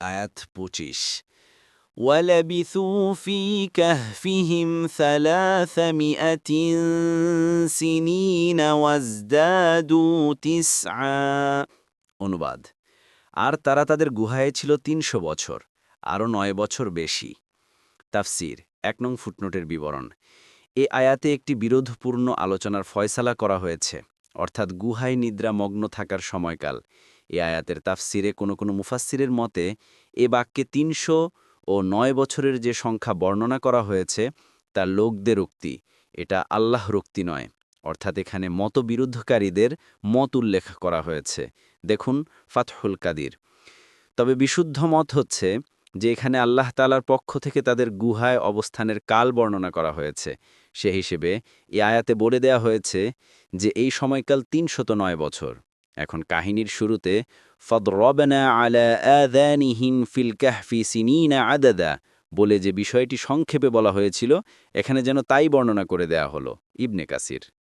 আয়াত ২৫ وَلَبِثُوا فِي كَهْفِهِمْ ৩০০ سِنِينَ وَازْدَادُوا تِسْعًا অনুবাদ আর তারা তাদের গুহায় ছিল ৩০০ বছর, আরও ৯ বছর বেশি। তাফসির ১ নং ফুটনোটের বিবরণ। এ আয়াতে একটি বিরোধপূর্ণ আলোচনার ফয়সালা করা হয়েছে, অর্থাৎ গুহায় নিদ্রামগ্ন থাকার সময়কাল। এ আয়াতের তাফসিরে কোনো মুফাসসিরের মতে এ বাক্যে ৩০০ ও ৯ বছরের যে সংখ্যা বর্ণনা করা হয়েছে তা লোকদের উক্তি, এটা আল্লাহর উক্তি নয়। অর্থাৎ এখানে মতবিরুদ্ধকারীদের মত উল্লেখ করা হয়েছে। দেখুন ফাতহুল কাদির। তবে বিশুদ্ধ মত হচ্ছে যে এখানে আল্লাহ তাআলার পক্ষ থেকে তাদের গুহায় অবস্থানের কাল বর্ণনা করা হয়েছে। সে হিসেবে এই আয়াতে বলে দেয়া হয়েছে যে এই সময়কাল ৩০৯ বছর। এখন কাহিনীর শুরুতে ফদরবনা আলা আযানিহিম ফিল কাহফি সিনিনা আদাদা বলে যে বিষয়টি সংক্ষেপে বলা হয়েছিল, এখানে যেন তাই বর্ণনা করে দেয়া হলো। ইবনে কাসির।